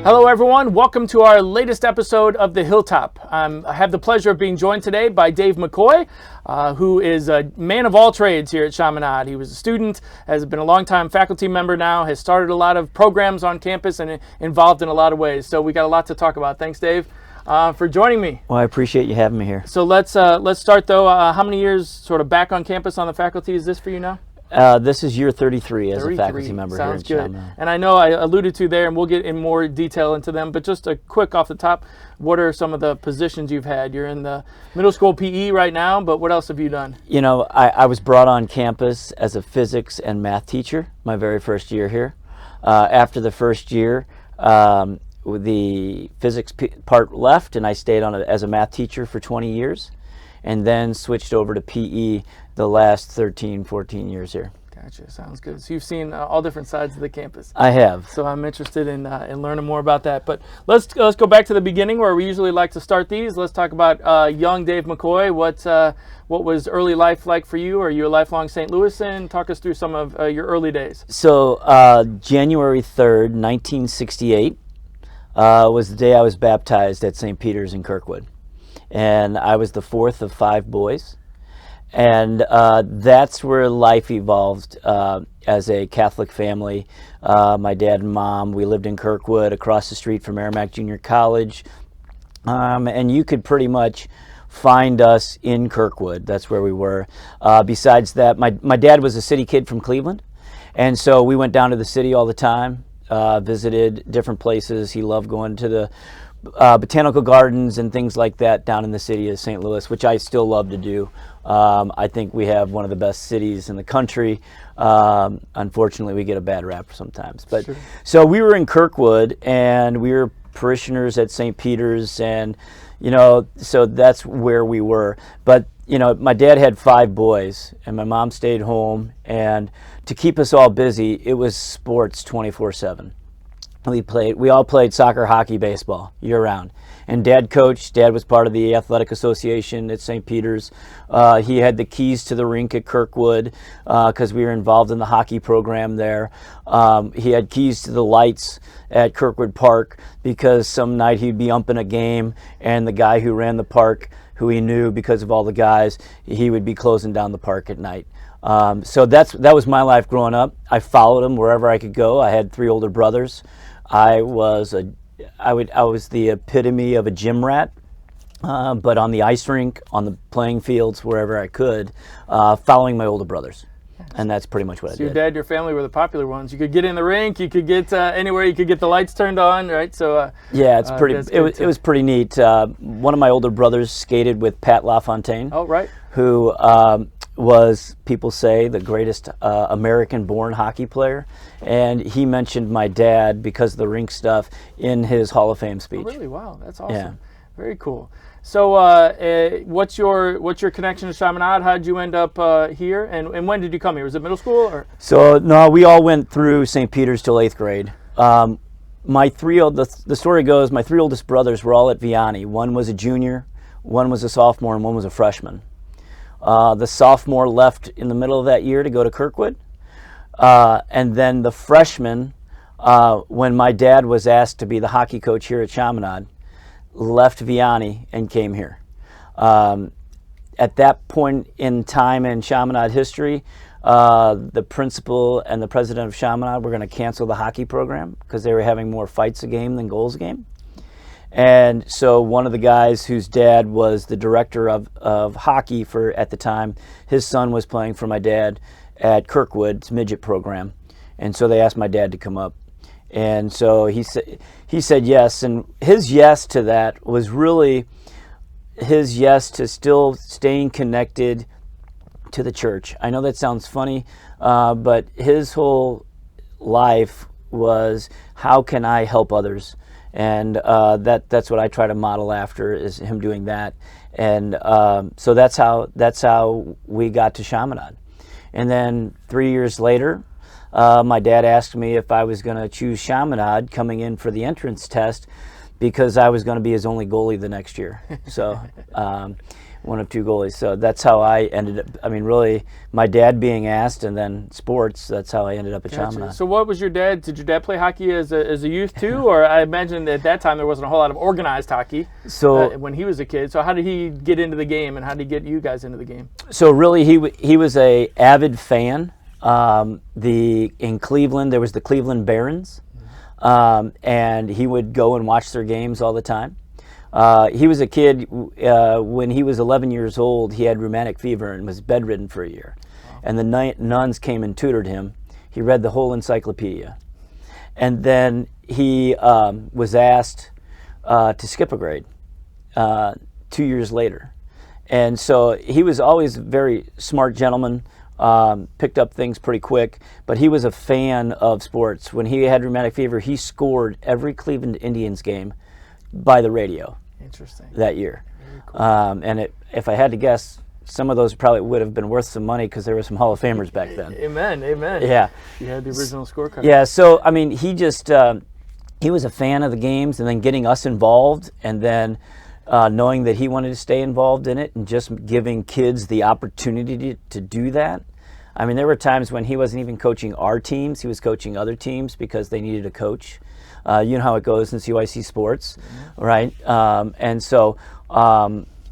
Hello everyone, welcome to our latest episode of the Hilltop. I have the pleasure of being joined today by Dave McCoy, who is a man of all trades here at Chaminade. He was a student, has been a longtime faculty member now, has started a lot of programs on campus and involved in a lot of ways. So we got a lot to talk about. Thanks, Dave, for joining me. Well, I appreciate you having me here. So let's start though. How many years sort of back on campus on the faculty is this for you now? This is year 33 as a faculty member here at Sounds good. Chaminade. And I know I alluded to there, and we'll get in more detail into them, but just a quick off the top, what are some of the positions you've had? You're in the middle school PE right now, but what else have you done? You know, I was brought on campus as a physics and math teacher my very first year here. After the first year, the physics part left, and I stayed on as a math teacher for 20 years, and then switched over to PE the last 13, 14 years here. Gotcha. Sounds good. So you've seen all different sides of the campus. I have. So I'm interested in learning more about that. But let's go back to the beginning where we usually like to start these. Let's talk about young Dave McCoy. What was early life like for you? Are you a lifelong St. Louisan? Talk us through some of your early days. So January 3rd, 1968 was the day I was baptized at St. Peter's in Kirkwood. And I was the fourth of 5 boys. And that's where life evolved as a Catholic family. My dad and mom, we lived in Kirkwood across the street from Merrimack Junior College. And you could pretty much find us in Kirkwood. That's where we were. Besides that, my dad was a city kid from Cleveland. And so we went down to the city all the time, visited different places. He loved going to the botanical gardens and things like that down in the city of St. Louis, which I still love to do. I think we have one of the best cities in the country. Unfortunately, we get a bad rap sometimes. But sure. So we were in Kirkwood, and we were parishioners at St. Peter's, and so that's where we were. But my dad had 5 boys, and my mom stayed home, and to keep us all busy, it was sports 24/7. We all played soccer, hockey, baseball year round. And Dad coached. Dad was part of the athletic association at St. Peter's. He had the keys to the rink at Kirkwood because we were involved in the hockey program there. He had keys to the lights at Kirkwood Park because some night he'd be umping a game, and the guy who ran the park, who he knew because of all the guys, he would be closing down the park at night. So that was my life growing up. I followed him wherever I could go. I had 3 older brothers. I was the epitome of a gym rat, but on the ice rink, on the playing fields, wherever I could, following my older brothers. And that's pretty much what I did. Your dad, your family were the popular ones. You could get in the rink, you could get anywhere, you could get the lights turned on, right? So yeah, it's pretty. It was pretty neat. One of my older brothers skated with Pat LaFontaine. Oh, right. Who was, people say, the greatest American-born hockey player. And he mentioned my dad because of the rink stuff in his Hall of Fame speech. Oh, really? Wow, that's awesome. Yeah. Very cool. So what's your connection to Chaminade? How did you end up here? And when did you come here? Was it middle school? Or? So, no, we all went through St. Peter's till 8th grade. The story goes, my 3 oldest brothers were all at Vianney. One was a junior, one was a sophomore, and one was a freshman. The sophomore left in the middle of that year to go to Kirkwood. And then the freshman, when my dad was asked to be the hockey coach here at Chaminade, left Vianney and came here. At that point in time in Chaminade history, the principal and the president of Chaminade were going to cancel the hockey program because they were having more fights a game than goals a game. And so one of the guys whose dad was the director of hockey at the time, his son was playing for my dad at Kirkwood's midget program. And so they asked my dad to come up. And so he said yes. And his yes to that was really his yes to still staying connected to the church. I know that sounds funny, but his whole life was, how can I help others? And that's what I try to model after, is him doing that. And so that's how we got to Chaminade. And then 3 years later, my dad asked me if I was going to choose Chaminade coming in for the entrance test, because I was going to be his only goalie the next year. So one of two goalies. So that's how I ended up. I mean, really, my dad being asked, and then sports. That's how I ended up at Chaminade. So what was your dad? Did your dad play hockey as a youth too, or I imagine at that time there wasn't a whole lot of organized hockey. So when he was a kid. So how did he get into the game, and how did he get you guys into the game? So really, he was a avid fan. In Cleveland, there was the Cleveland Barons, and he would go and watch their games all the time. He was a kid, when he was 11 years old, he had rheumatic fever and was bedridden for a year. Wow. And the nuns came and tutored him. He read the whole encyclopedia. And then he was asked to skip a grade 2 years later. And so he was always a very smart gentleman, picked up things pretty quick, but he was a fan of sports. When he had rheumatic fever, he scored every Cleveland Indians game by the radio. Interesting. That year. Cool. And if I had to guess, some of those probably would have been worth some money because there were some Hall of Famers back then. Amen, amen. Yeah. You had the original scorecard. Yeah, so, I mean, he just, he was a fan of the games, and then getting us involved, and then knowing that he wanted to stay involved in it and just giving kids the opportunity to do that. I mean, there were times when he wasn't even coaching our teams. He was coaching other teams because they needed a coach. You know how it goes in CYC sports, right? And so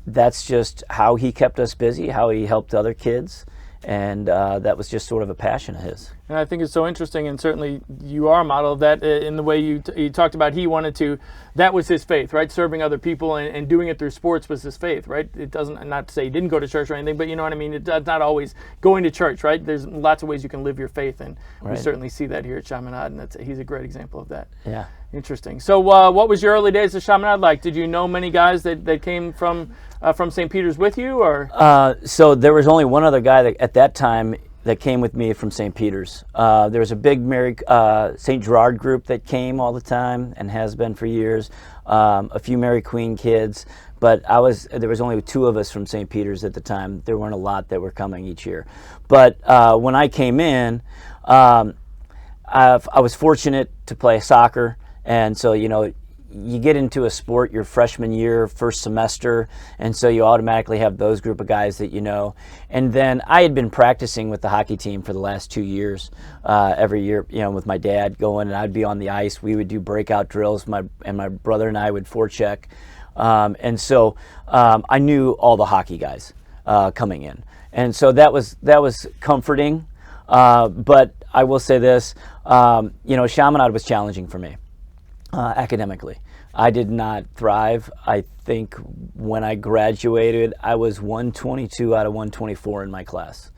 that's just how he kept us busy, how he helped other kids, and that was just sort of a passion of his. And I think it's so interesting, and certainly you are a model of that in the way you talked about. He wanted to, that was his faith, right? Serving other people and doing it through sports was his faith, right? It doesn't, not to say he didn't go to church or anything, but you know what I mean? It's not always going to church, right? There's lots of ways you can live your faith, and we certainly see that here at Chaminade, and he's a great example of that. Yeah. Interesting. So what was your early days at Chaminade like? Did you know many guys that came from St. Peter's with you, or? So there was only one other guy at that time that came with me from St. Peter's. There was a big St. Gerard group that came all the time and has been for years. A few Mary Queen kids, but there was only two of us from St. Peter's at the time. There weren't a lot that were coming each year. But when I came in, I was fortunate to play soccer, and so you get into a sport your freshman year, first semester, and so you automatically have those group of guys that you know. And then I had been practicing with the hockey team for the last 2 years, every year, with my dad going, and I'd be on the ice. We would do breakout drills, and my brother and I would forecheck. And so I knew all the hockey guys coming in. And so that was comforting. But I will say this, Chaminade was challenging for me. Academically, I did not thrive. I think when I graduated, I was 122 out of 124 in my class.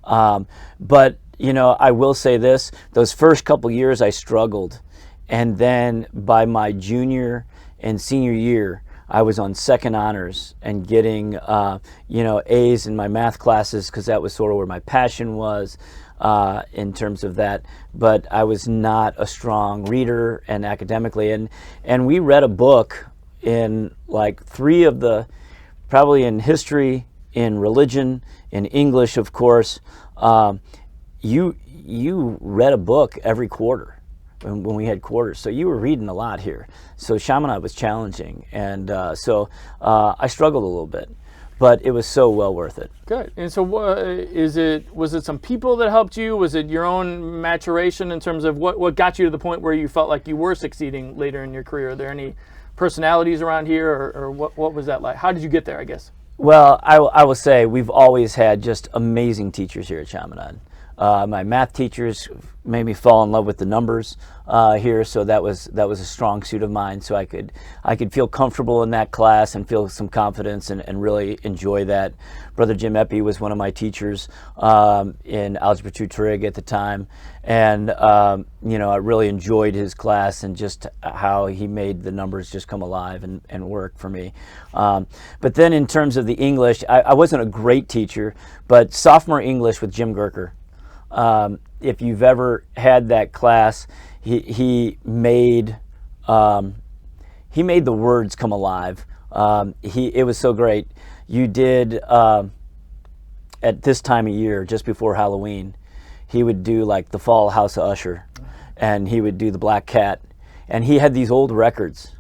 But I will say this: those first couple years I struggled, and then by my junior and senior year, I was on second honors and getting A's in my math classes because that was sort of where my passion was. In terms of that, but I was not a strong reader and academically, and we read a book in like three of the, probably in history, in religion, in English, of course. You read a book every quarter when we had quarters, so you were reading a lot here. So Chaminade was challenging, and so I struggled a little bit. But it was so well worth it. Good. And so was it some people that helped you? Was it your own maturation in terms of what got you to the point where you felt like you were succeeding later in your career? Are there any personalities around here, or what was that like? How did you get there, I guess? Well, I will say we've always had just amazing teachers here at Chaminade. My math teachers made me fall in love with the numbers here, so that was a strong suit of mine. So I could feel comfortable in that class and feel some confidence and really enjoy that. Brother Jim Eppie was one of my teachers in Algebra 2 Trig at the time, and I really enjoyed his class and just how he made the numbers just come alive and work for me. But then in terms of the English, I wasn't a great teacher, but sophomore English with Jim Gerker. If you've ever had that class, he made the words come alive. It was so great. You did at this time of year, just before Halloween, he would do like the Fall House of Usher, and he would do the Black Cat, and he had these old records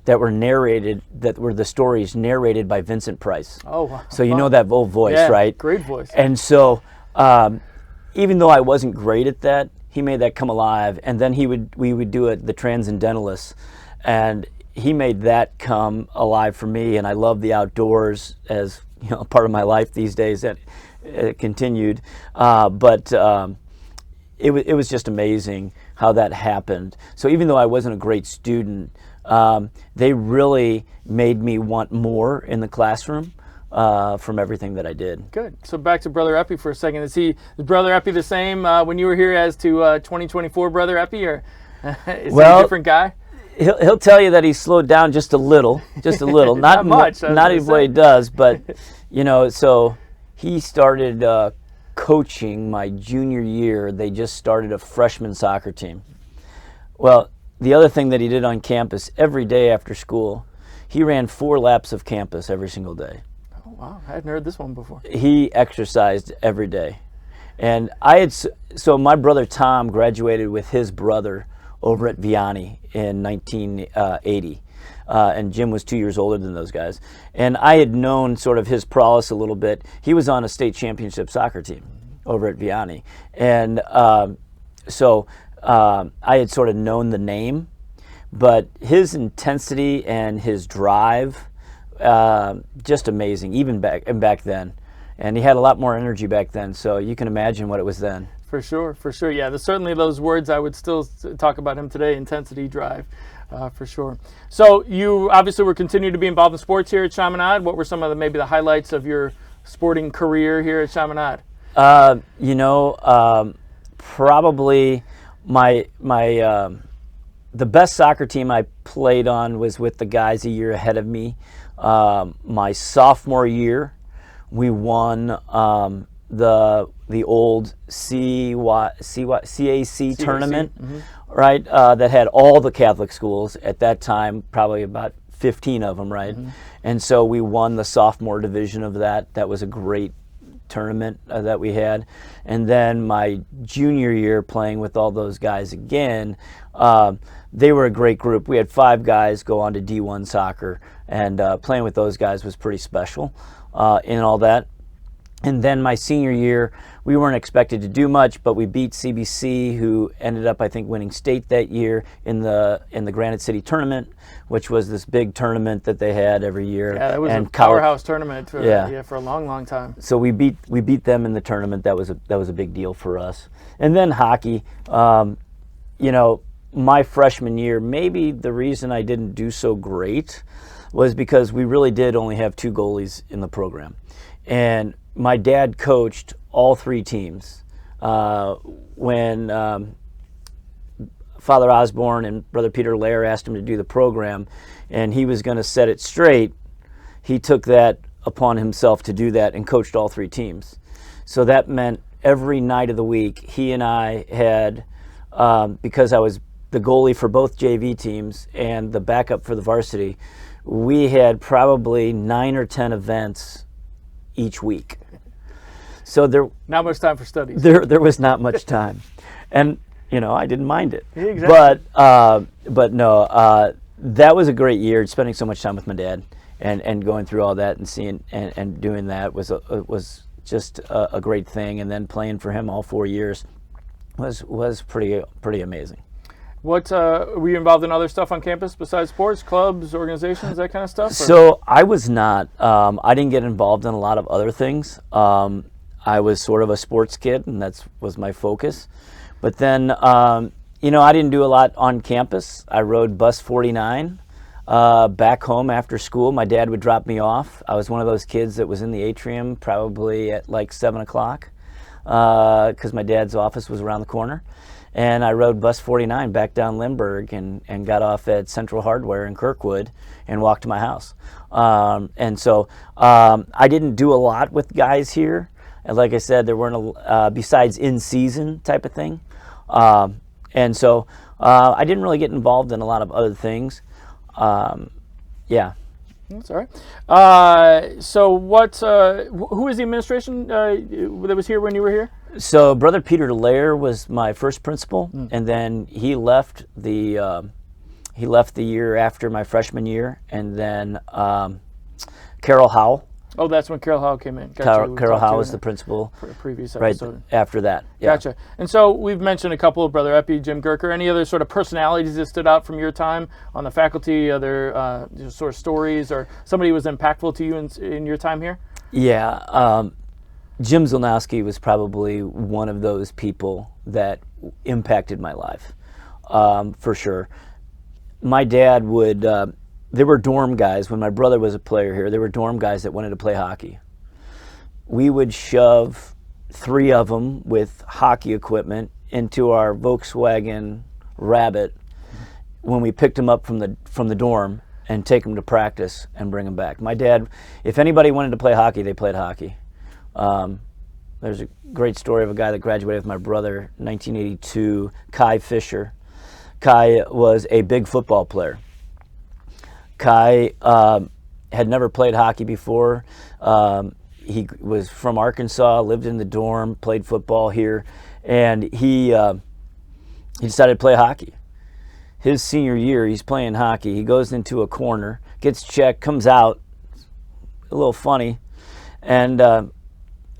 that were narrated, that were the stories narrated by Vincent Price. Oh, wow. So you know that old voice, Yeah, right? great voice. And so even though I wasn't great at that, he made that come alive. And then we would do it, the Transcendentalists, and he made that come alive for me. And I love the outdoors as part of my life these days. That it continued, but it was just amazing how that happened. So even though I wasn't a great student, they really made me want more in the classroom from everything that I did. Good. So back to Brother Epi for a second. Is Brother Epi the same when you were here as to 2024 Brother Epi, or is he a different guy? He'll tell you that he's slowed down just a little, not much. Not even what he does, but so he started coaching my junior year. They just started a freshman soccer team. Well, the other thing that he did on campus every day after school, he ran 4 laps of campus every single day. Oh, wow. I hadn't heard this one before. He exercised every day. And so my brother Tom graduated with his brother over at Vianney in 1980. And Jim was 2 years older than those guys. And I had known sort of his prowess a little bit. He was on a state championship soccer team over at Vianney. And so I had sort of known the name, but his intensity and his drive, just amazing, even back then. And he had a lot more energy back then, so you can imagine what it was then. For sure. Yeah, there's certainly those words I would still talk about him today: intensity, drive, for sure. So you obviously were continuing to be involved in sports here at Chaminade. What were some of maybe the highlights of your sporting career here at Chaminade? Probably the best soccer team I played on was with the guys a year ahead of me. My sophomore year, we won the old CAC tournament, right? That had all the Catholic schools at that time, probably about 15 of them, right? And so we won the sophomore division of that. That was a great tournament that we had. And then my junior year, playing with all those guys again, they were a great group. We had 5 guys go on to D1 soccer, and playing with those guys was pretty special in all that. And then my senior year, we weren't expected to do much, but we beat CBC, who ended up, I think, winning state that year in the Granite City tournament, which was this big tournament that they had every year. Yeah, that was a powerhouse tournament for a long, long time. So we beat them in the tournament. That was a big deal for us. And then hockey, my freshman year, maybe the reason I didn't do so great was because we really did only have 2 goalies in the program. And my dad coached all 3 teams. When Father Osborne and Brother Peter Lair asked him to do the program, and he was going to set it straight, he took that upon himself to do that and coached all 3 teams. So that meant every night of the week, he and I had, because I was the goalie for both JV teams and the backup for the varsity, we had probably 9 or 10 events each week. So there not much time for studies. There was not much time, and I didn't mind it. Yeah, exactly. But no, that was a great year. Spending so much time with my dad and going through all that and seeing and doing that was just a great thing. And then playing for him all 4 years was pretty amazing. What were you involved in other stuff on campus besides sports, clubs, organizations, that kind of stuff? Or? So I was not. I didn't get involved in a lot of other things. I was sort of a sports kid, and that was my focus. But then, I didn't do a lot on campus. I rode bus 49 back home after school. My dad would drop me off. I was one of those kids that was in the atrium probably at like 7 o'clock because my dad's office was around the corner. And I rode bus 49 back down Lindbergh and got off at Central Hardware in Kirkwood and walked to my house. And so I didn't do a lot with guys here. And like I said, there weren't, besides in-season type of thing. And so I didn't really get involved in a lot of other things. Yeah. That's all right. So who is the administration that was here when you were here? So Brother Peter Lair was my first principal, and then he left the He left the year after my freshman year, and then Carol Howell. Oh, that's when Carol Howell came in. Gotcha. Carol Howell was the principal. Previous right episode. after that. Yeah. Gotcha. And so we've mentioned a couple of Brother Epi, Jim Gerker. Any other sort of personalities that stood out from your time on the faculty? Other sort of stories or somebody who was impactful to you in your time here? Yeah. Jim Zolnowski was probably one of those people that impacted my life, for sure. My dad would, there were dorm guys, when my brother was a player here, there were dorm guys that wanted to play hockey. We would shove 3 of them with hockey equipment into our Volkswagen Rabbit when we picked them up from the dorm and take them to practice and bring them back. My dad, if anybody wanted to play hockey, they played hockey. There's a great story of a guy that graduated with my brother in 1982, Kai Fisher. Kai was a big football player. Kai had never played hockey before. He was from Arkansas, lived in the dorm, played football here, and he decided to play hockey. His senior year, he's playing hockey. He goes into a corner, gets checked, comes out, a little funny, and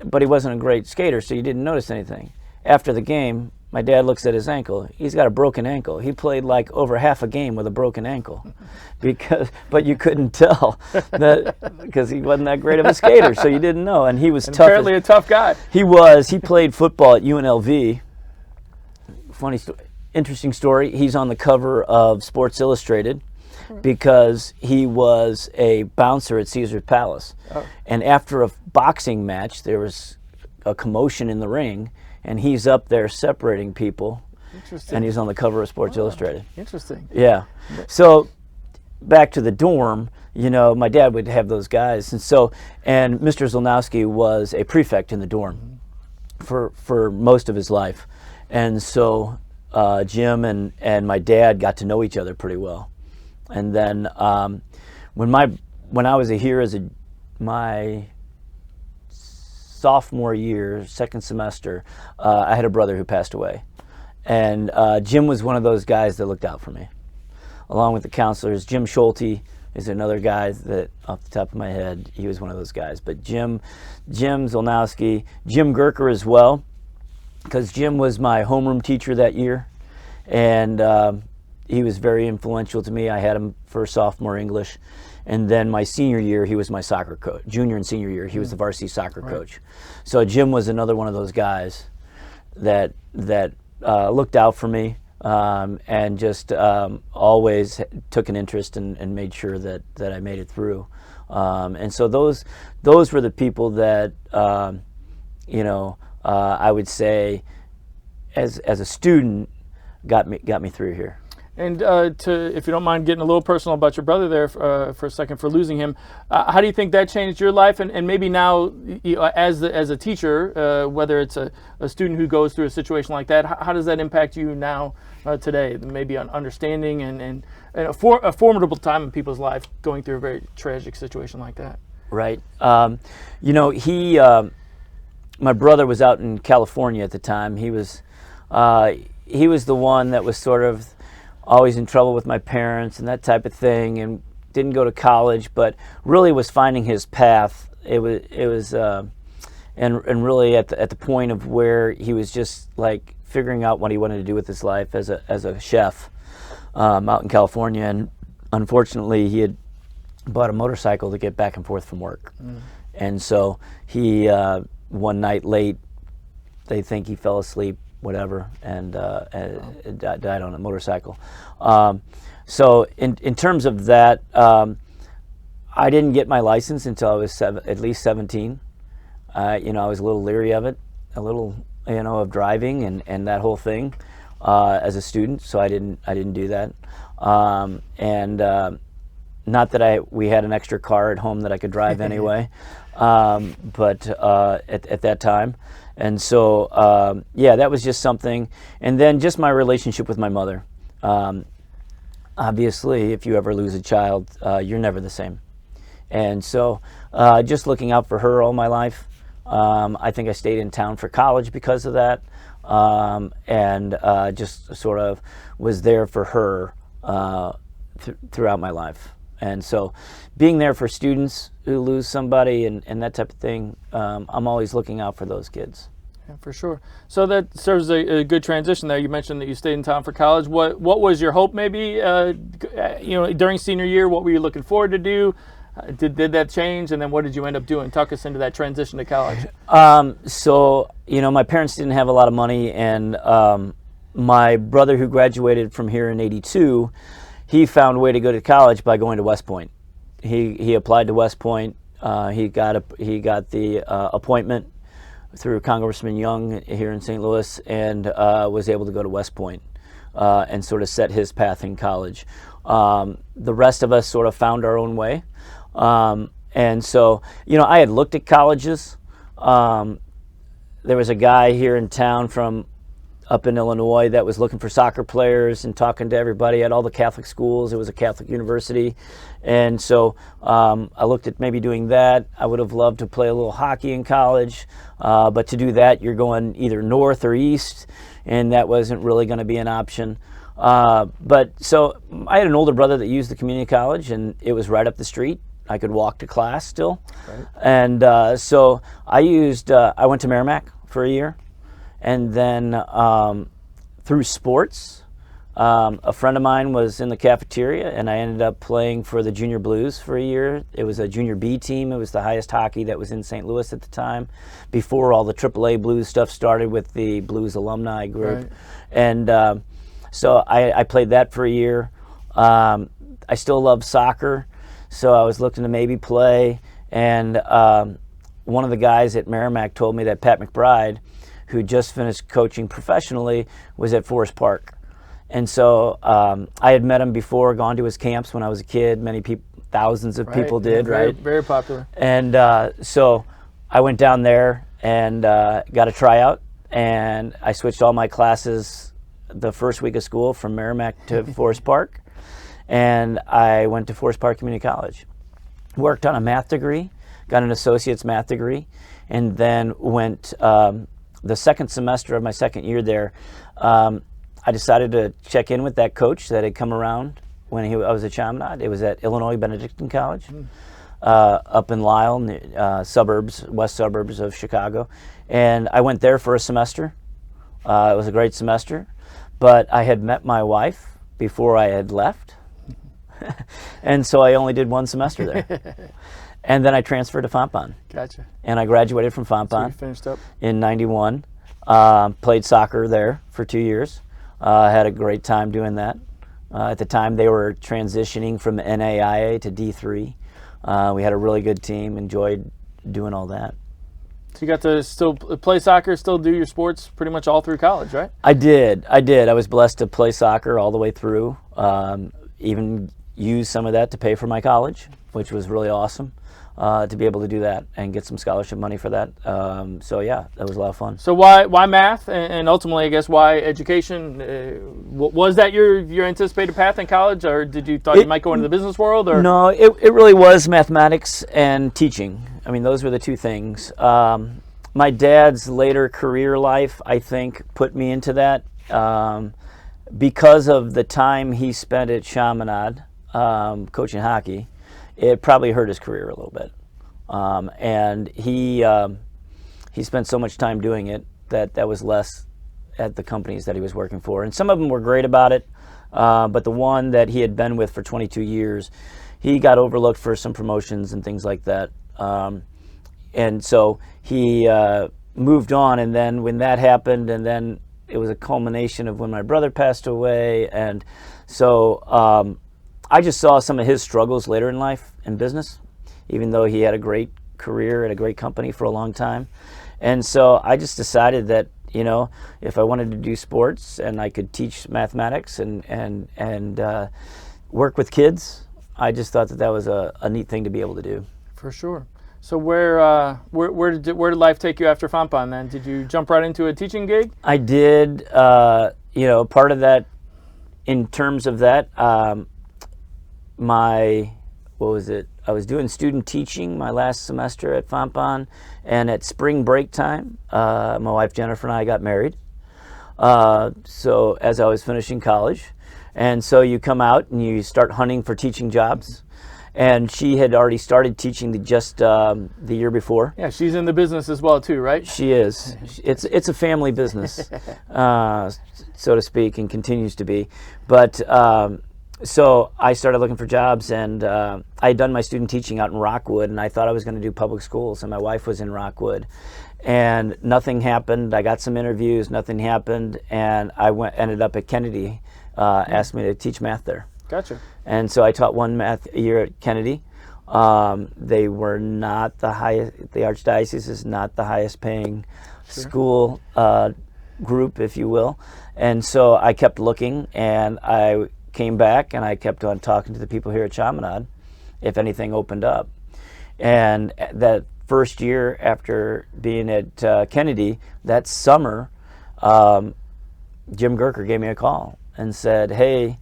but he wasn't a great skater, so you didn't notice anything. After the game, my dad looks at his ankle. He's got a broken ankle. He played like over half a game with a broken ankle, but you couldn't tell that because he wasn't that great of a skater, so you didn't know. And he was tough. Apparently a tough guy. He was. He played football at UNLV. Funny story. Interesting story. He's on the cover of Sports Illustrated because he was a bouncer at Caesar's Palace. Oh. And after a boxing match, there was a commotion in the ring, and he's up there separating people. Interesting. And he's on the cover of Sports Illustrated. Interesting. Yeah. So back to the dorm, you know, my dad would have those guys. And Mr. Zolnowski was a prefect in the dorm for most of his life. And so Jim and my dad got to know each other pretty well. And then when I was here as my sophomore year, second semester, I had a brother who passed away. And Jim was one of those guys that looked out for me, along with the counselors. Jim Schulte is another guy that, off the top of my head, he was one of those guys. But Jim Zolnowski, Jim Gerker as well, because Jim was my homeroom teacher that year. And he was very influential to me. I had him for sophomore English. And then my senior year, he was my soccer coach. Junior and senior year, he was the varsity soccer coach. So Jim was another one of those guys that looked out for me and just always took an interest and made sure that I made it through. And so those were the people that I would say as a student got me through here. And if you don't mind getting a little personal about your brother there for a second, for losing him, how do you think that changed your life? And maybe now, as a teacher, whether it's a student who goes through a situation like that, how does that impact you now today? Maybe on understanding and a formidable time in people's life going through a very tragic situation like that. Right. My brother was out in California at the time. He was the one that was sort of always in trouble with my parents and that type of thing, and didn't go to college, but really was finding his path. It was and really at the point of where he was just like figuring out what he wanted to do with his life as a chef out in California. And unfortunately, he had bought a motorcycle to get back and forth from work. And so he one night late, they think he fell asleep, whatever, and died on a motorcycle. So in terms of that, I didn't get my license until I was at least 17. I was a little leery of it, of driving and that whole thing as a student. So I didn't do that. Not that we had an extra car at home that I could drive anyway, but at that time. And so, that was just something. And then just my relationship with my mother. Obviously, if you ever lose a child, you're never the same. And so just looking out for her all my life. I think I stayed in town for college because of that. And just sort of was there for her throughout my life. And so being there for students who lose somebody and that type of thing, I'm always looking out for those kids. Yeah, for sure. So that serves a good transition there. You mentioned that you stayed in town for college. What was your hope maybe, during senior year? What were you looking forward to do? Did that change? And then what did you end up doing? Talk us into that transition to college. So, my parents didn't have a lot of money, and my brother who graduated from here in '82, he found a way to go to college by going to West Point. He applied to West Point. He got the appointment through Congressman Young here in St. Louis, and was able to go to West Point and sort of set his path in college. The rest of us sort of found our own way. And so, I had looked at colleges. There was a guy here in town from up in Illinois that was looking for soccer players and talking to everybody at all the Catholic schools. It was a Catholic university. And so I looked at maybe doing that. I would have loved to play a little hockey in college. But to do that, you're going either north or east, and that wasn't really going to be an option. But so I had an older brother that used the community college, and it was right up the street. I could walk to class still. Right. And so I went to Merrimack for a year. And then through sports, a friend of mine was in the cafeteria, and I ended up playing for the Junior Blues for a year. It was a Junior B team. It was the highest hockey that was in St. Louis at the time, before all the AAA Blues stuff started with the Blues alumni group. Right. And so I played that for a year. I still love soccer, so I was looking to maybe play. And one of the guys at Merrimack told me that Pat McBride, who just finished coaching professionally, was at Forest Park. And so I had met him before, gone to his camps when I was a kid. Many people, thousands of people did, very, right? Very popular. And so I went down there and got a tryout, and I switched all my classes the first week of school from Merrimack to Forest Park. And I went to Forest Park Community College. Worked on a math degree, got an associate's math degree, and then went the second semester of my second year there, I decided to check in with that coach that had come around when I was at Chaminade. It was at Illinois Benedictine College, up in Lisle, west suburbs of Chicago. And I went there for a semester. It was a great semester, but I had met my wife before I had left. And so I only did one semester there. And then I transferred to Fontbonne. Gotcha. And I graduated from Fontbonne. So you finished up in '91. Played soccer there for 2 years. Had a great time doing that. At the time, they were transitioning from NAIA to D3. We had a really good team. Enjoyed doing all that. So you got to still play soccer, still do your sports pretty much all through college, right? I did. I was blessed to play soccer all the way through. Even used some of that to pay for my college, which was really awesome. To be able to do that and get some scholarship money for that. So yeah, that was a lot of fun. So why math, and ultimately, I guess, why education? Was that your anticipated path in college, or did you thought you might go into the business world? Or no, it really was mathematics and teaching. I mean, those were the two things. My dad's later career life, I think, put me into that because of the time he spent at Chaminade coaching hockey. It probably hurt his career a little bit, and he spent so much time doing it that was less at the companies that he was working for. And some of them were great about it, but the one that he had been with for 22 years, he got overlooked for some promotions and things like that. And so he moved on, and then when that happened, and then it was a culmination of when my brother passed away, and so I just saw some of his struggles later in life in business, even though he had a great career at a great company for a long time. And so I just decided that, if I wanted to do sports and I could teach mathematics and work with kids, I just thought that was a neat thing to be able to do. For sure. So where did life take you after Fontbonne then? Did you jump right into a teaching gig? I did. Part of that, in terms of that, I was doing student teaching my last semester at Fontbonne, and at spring break time, my wife Jennifer and I got married. So as I was finishing college, And so you come out and you start hunting for teaching jobs. And she had already started teaching the year before. Yeah, she's in the business as well too, right? She is. It's a family business, so to speak, and continues to be. But so I started looking for jobs, and I had done my student teaching out in Rockwood, and I thought I was going to do public schools, and my wife was in Rockwood. And nothing happened. I got some interviews, nothing happened, and I ended up at Kennedy, asked me to teach math there. Gotcha. And so I taught one math year at Kennedy. They were not the highest, the Archdiocese is not the highest paying school group, if you will. And so I kept looking, and I came back, and I kept on talking to the people here at Chaminade if anything opened up. And that first year after being at Kennedy, that summer, Jim Gurker gave me a call and said, hey,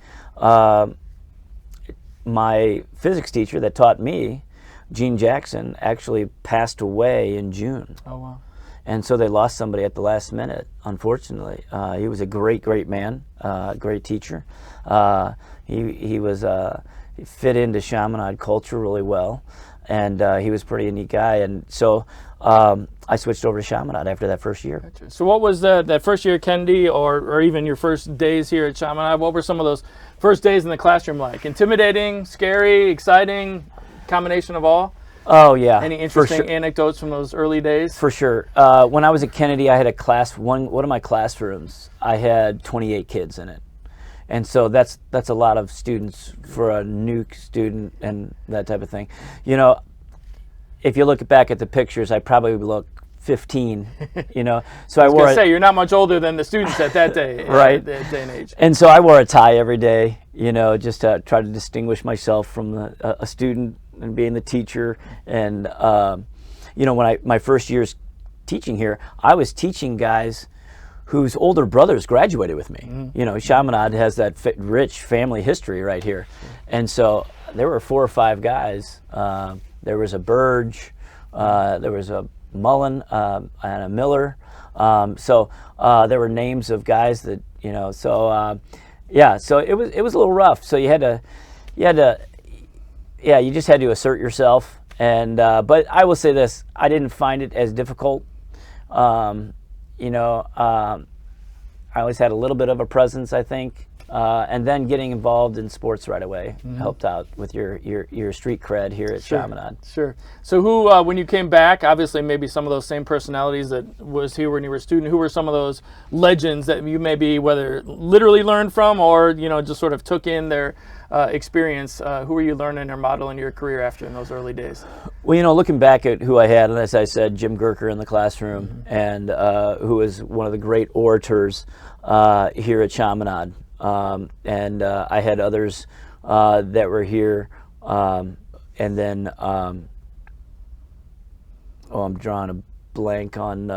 my physics teacher that taught me, Gene Jackson, actually passed away in June. Oh, wow. And so they lost somebody at the last minute, unfortunately. He was a great man, great teacher. He fit into Chaminade culture really well, and he was a pretty neat guy. And so I switched over to Chaminade after that first year. Gotcha. So what was that first year at Kennedy, or even your first days here at Chaminade? What were some of those first days in the classroom like? Intimidating, scary, exciting, combination of all? Oh, yeah. Any interesting anecdotes from those early days? For sure. When I was at Kennedy, I had a class, one of my classrooms, I had 28 kids in it. And so that's a lot of students for a new student and that type of thing. You know, if you look back at the pictures, I probably look 15, you know. So I was going to say, you're not much older than the students at that day, right? That day and age. And so I wore a tie every day, you know, just to try to distinguish myself from a student and being the teacher. And, you know, when my first year's teaching here, I was teaching guys whose older brothers graduated with me. Mm-hmm. You know, Chaminade has that rich family history right here. And so there were 4 or 5 guys. There was a Burge, there was a Mullen, and a Miller. So there were names of guys that, you know, so yeah, so it was a little rough. So you just had to assert yourself. And but I will say this, I didn't find it as difficult. You know, I always had a little bit of a presence, I think, and then getting involved in sports right away helped out with your street cred here at Chaminade. Sure. So who, when you came back, obviously maybe some of those same personalities that was here when you were a student, who were some of those legends that you maybe whether literally learned from or, you know, just sort of took in their experience? Who were you learning or modeling your career after in those early days? Well, you know, looking back at who I had, and as I said, Jim Gurker in the classroom, and who was one of the great orators here at Chaminade. And I had others that were here, and then I'm drawing a blank on.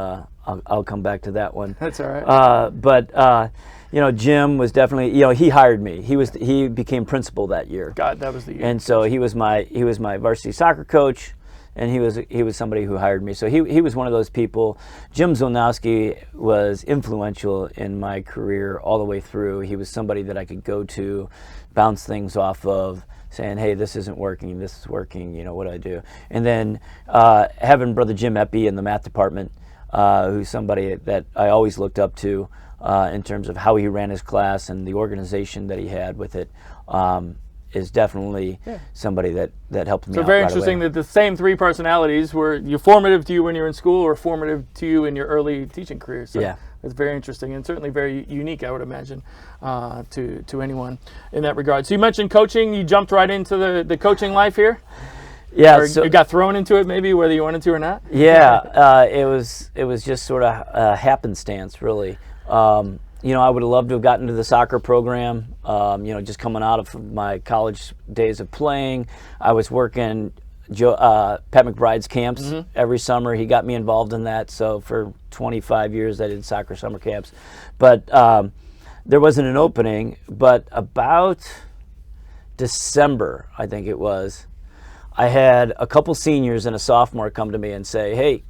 I'll come back to that one. That's all right. But you know, Jim was definitely, you know, he hired me. He became principal that year. God, that was the year. And so he was my varsity soccer coach, and he was somebody who hired me. So he was one of those people. Jim Zolnowski was influential in my career all the way through. He was somebody that I could go to, bounce things off of, saying, hey, this isn't working, this is working, you know, what do I do? And then having Brother Jim Eppie in the math department, who's somebody that I always looked up to in terms of how he ran his class and the organization that he had with it. Is definitely somebody that helped me out. So very right interesting away. that the same 3 personalities were formative to you when you were in school or formative to you in your early teaching career. So yeah. It's very interesting and certainly very unique, I would imagine, to anyone in that regard. So you mentioned coaching. You jumped right into the coaching life here? Yeah. Or so, you got thrown into it maybe, whether you wanted to or not? Yeah. It was just sort of happenstance, really. You know, I would have loved to have gotten to the soccer program, you know, just coming out of my college days of playing. I was working Pat McBride's camps every summer. He got me involved in that. So for 25 years, I did soccer summer camps. But there wasn't an opening. But about December, I think it was, I had a couple seniors and a sophomore come to me and say, hey,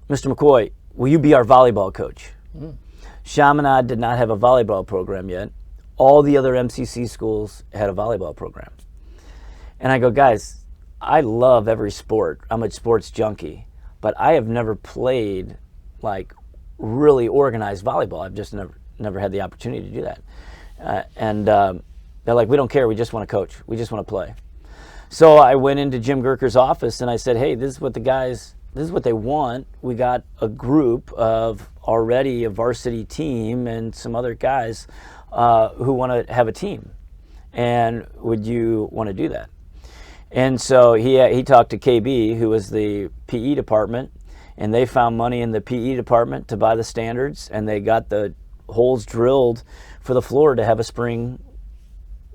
Mr. McCoy, will you be our volleyball coach? Chaminade did not have a volleyball program yet. all the other MCC schools had a volleyball program. And I go, guys, I love every sport. I'm a sports junkie, but I have never played like really organized volleyball. I've just never had the opportunity to do that. And they're like, we don't care. We just want to coach. We just want to play. So I went into Jim Gerker's office and I said, hey, this is what they want. We got a group of already a varsity team and some other guys who want to have a team. And would you want to do that? And so he talked to KB, who was the PE department, and they found money in the PE department to buy the standards, and they got the holes drilled for the floor to have a spring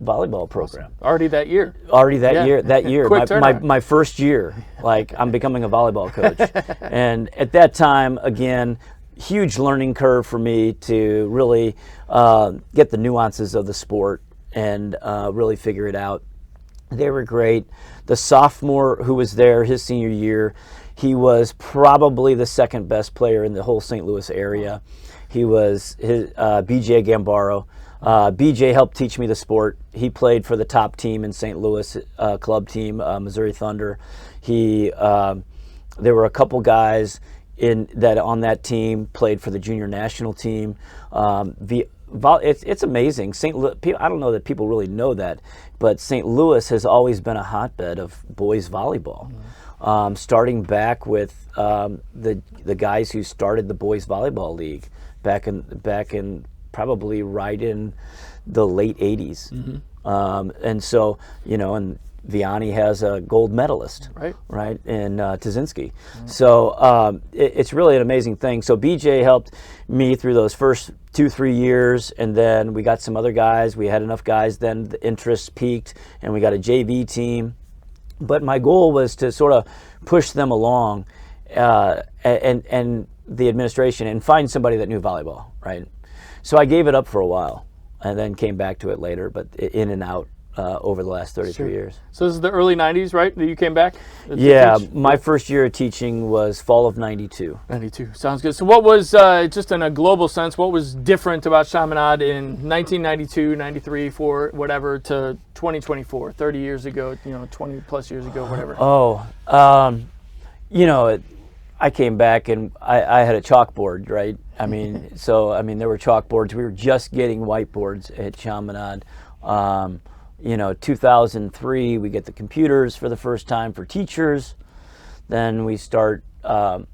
volleyball program. Already that year. That year. Quick my first year, like I'm becoming a volleyball coach. And at that time, again, huge learning curve for me to really get the nuances of the sport and really figure it out. They were great. The sophomore who was there his senior year, he was probably the second best player in the whole St. Louis area. He was BJ Gambaro. BJ helped teach me the sport. He played for the top team in St. Louis, club team, Missouri Thunder. There were a couple guys on that team played for the junior national team. It's amazing. I don't know that people really know that, but St. Louis has always been a hotbed of boys volleyball. Mm-hmm. Starting back with the guys who started the boys volleyball league back in probably right in the late 80s. Mm-hmm. And so, and Vianney has a gold medalist, right, in Tazinski. Mm-hmm. So it's really an amazing thing. So BJ helped me through those first 2-3 years, and then we got some other guys. We had enough guys, then the interest peaked, and we got a JV team. But my goal was to sort of push them along and the administration and find somebody that knew volleyball, right? So I gave it up for a while and then came back to it later, but in and out over the last 33 years. So this is the early 90s, right, that you came back? Yeah, my first year of teaching was fall of 92. 92, sounds good. So what was, just in a global sense, what was different about Chaminade in 1992, 93, 4, whatever, to 2024, 30 years ago, 20 plus years ago, whatever? I came back and I had a chalkboard, right? there were chalkboards. We were just getting whiteboards at Chaminade. 2003, we get the computers for the first time for teachers. Then we start the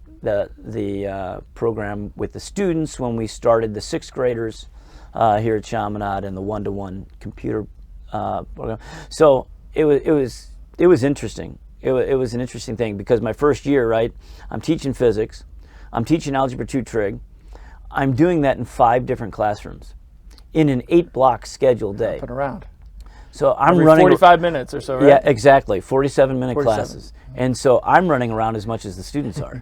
program with the students when we started the 6th graders here at Chaminade and the one-to-one computer program. So it was interesting. It was an interesting thing because my first year, right, I'm teaching physics, I'm teaching Algebra 2 Trig, I'm doing that in 5 different classrooms in an 8-block scheduled day. Up and around. So I'm Every running 45 minutes or so, right? Yeah, exactly. 47-minute classes. And so I'm running around as much as the students are.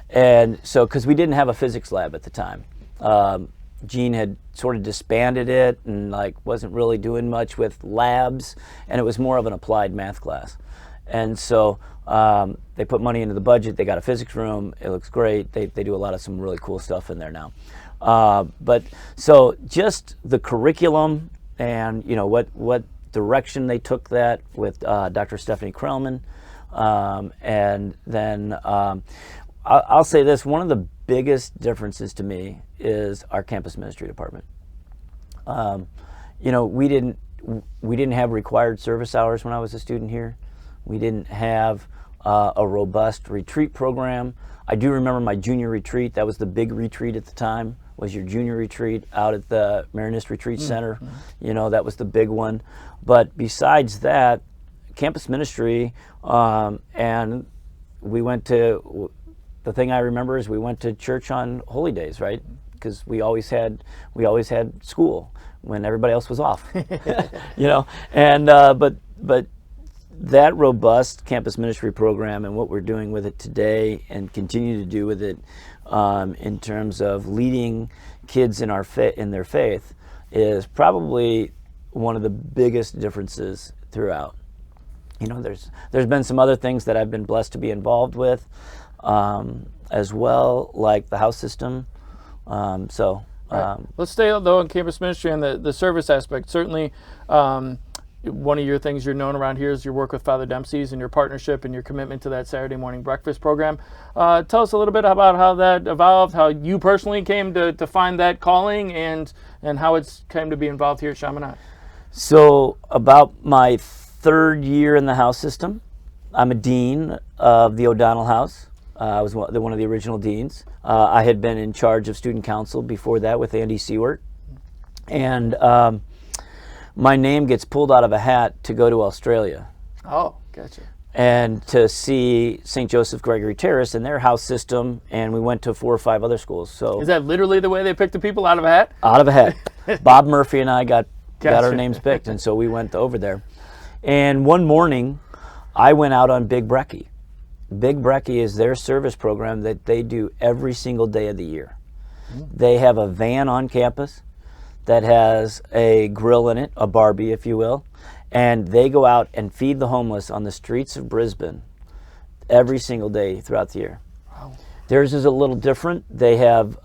And so, because we didn't have a physics lab at the time. Gene had sort of disbanded it and wasn't really doing much with labs, and it was more of an applied math class. And so they put money into the budget. They got a physics room. It looks great. They do a lot of some really cool stuff in there now. But so just the curriculum and what direction they took that with Dr. Stephanie Krellman. And then I'll say this, one of the biggest differences to me is our campus ministry department. We didn't have required service hours when I was a student here. We didn't have a robust retreat program. I do remember my junior retreat. That was the big retreat at the time, was your junior retreat out at the Marinist Retreat Center. That was the big one. But besides that, campus ministry, and we went to, the thing I remember is we went to church on holy days, right? Because we always had school when everybody else was off, and but that robust campus ministry program and what we're doing with it today and continue to do with it in terms of leading kids in their faith is probably one of the biggest differences throughout. There's been some other things that I've been blessed to be involved with as well, like the house system. Right. Let's stay though on campus ministry and the service aspect. Certainly, one of your things you're known around here is your work with Father Dempsey's and your partnership and your commitment to that Saturday morning breakfast program. Tell us a little bit about how that evolved, how you personally came to find that calling, and how it's came to be involved here at Chaminade. So about my third year in the house system, I'm a dean of the O'Donnell House. I was one of the original deans. I had been in charge of student council before that with Andy Seward. And my name gets pulled out of a hat to go to Australia. Oh, gotcha. And to see St. Joseph Gregory Terrace and their house system, and we went to 4 or 5 other schools. So is that literally the way they picked the people, out of a hat? Out of a hat. Bob Murphy and I got Gotcha. our names picked, and so we went over there. And one morning, I went out on Big Brekkie. Big Brekkie is their service program that they do every single day of the year. They have a van on campus that has a grill in it, a Barbie, if you will, and they go out and feed the homeless on the streets of Brisbane every single day throughout the year. Wow. Theirs is a little different. They have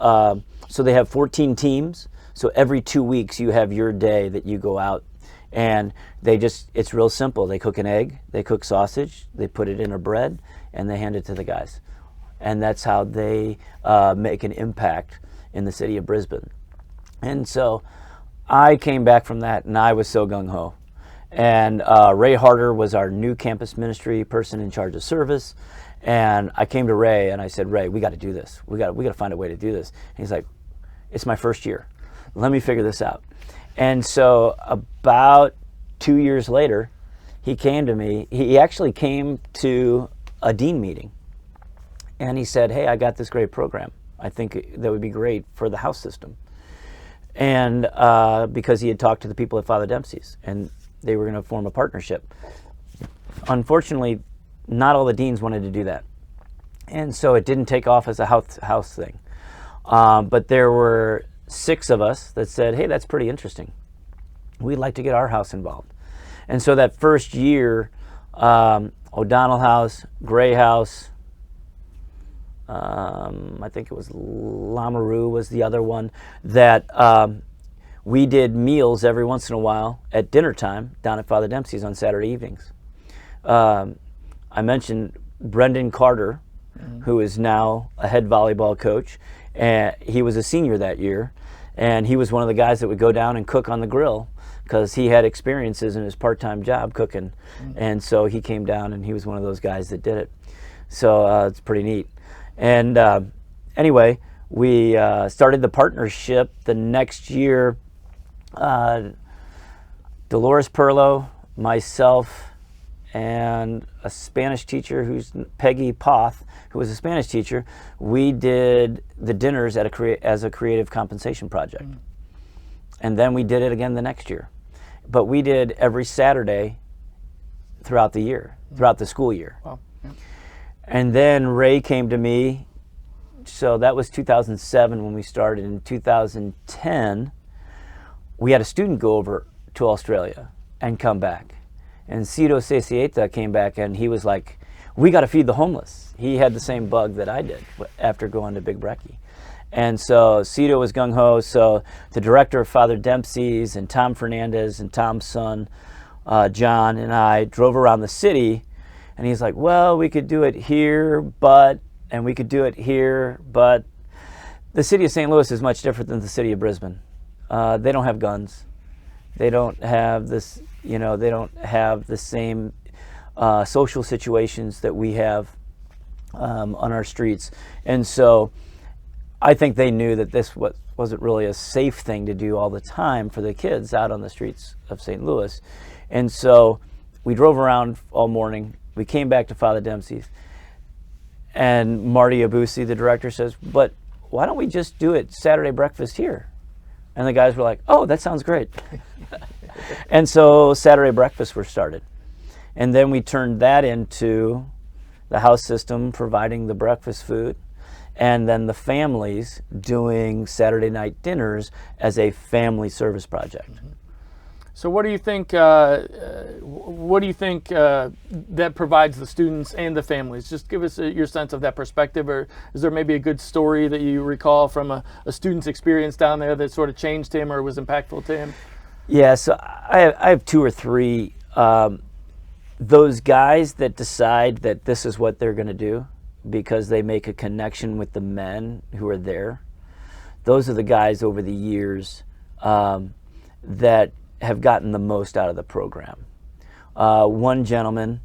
so they have 14 teams. So every 2 weeks you have your day that you go out, and it's real simple. They cook an egg, they cook sausage, they put it in a bread, and they hand it to the guys. And that's how they make an impact in the city of Brisbane. And so I came back from that, and I was so gung-ho. And Ray Harder was our new campus ministry person in charge of service. And I came to Ray, and I said, Ray, we got to do this. We got to find a way to do this. And he's like, it's my first year. Let me figure this out. And so about 2 years later, he came to me. He actually came to a dean meeting. And he said, hey, I got this great program. I think that would be great for the house system. And because he had talked to the people at Father Dempsey's, and they were going to form a partnership. Unfortunately, not all the deans wanted to do that. And so it didn't take off as a house thing. But there were 6 of us that said, hey, that's pretty interesting. We'd like to get our house involved. And so that first year, O'Donnell House, Gray House, I think it was Lamoureux was the other one, that we did meals every once in a while at dinner time down at Father Dempsey's on Saturday evenings. I mentioned Brendan Carter, who is now a head volleyball coach, and he was a senior that year, and he was one of the guys that would go down and cook on the grill because he had experiences in his part-time job cooking. And so he came down, and he was one of those guys that did it. So it's pretty neat. And anyway, we started the partnership the next year. Dolores Perlo, myself, and a Spanish teacher who's Peggy Poth, who was a Spanish teacher, we did the dinners as a creative compensation project. And then we did it again the next year. But we did every Saturday throughout the year, throughout the school year. Wow. Yeah. And then Ray came to me, so that was 2007 when we started. In 2010, we had a student go over to Australia and come back. And Cito Cecieta came back, and he was like, we got to feed the homeless. He had the same bug that I did after going to Big Brekkie. And so Cito was gung-ho, so the director of Father Dempsey's and Tom Fernandez and Tom's son, John, and I drove around the city, and he's like, well, we could do it here, and we could do it here, but the city of St. Louis is much different than the city of Brisbane. They don't have guns. They don't have this, they don't have the same social situations that we have on our streets. And so I think they knew that this wasn't really a safe thing to do all the time for the kids out on the streets of St. Louis. And so we drove around all morning. We came back to Father Dempsey's. And Marty Abusi, the director, says, but why don't we just do it Saturday breakfast here? And the guys were like, oh, that sounds great. And so Saturday breakfasts were started. And then we turned that into the house system providing the breakfast food, and then the families doing Saturday night dinners as a family service project. So what do you think? That provides the students and the families? Just give us your sense of that perspective, or is there maybe a good story that you recall from a student's experience down there that sort of changed him or was impactful to him? Yeah, so I have two or three. Those guys that decide that this is what they're going to do because they make a connection with the men who are there. Those are the guys over the years that have gotten the most out of the program. One gentleman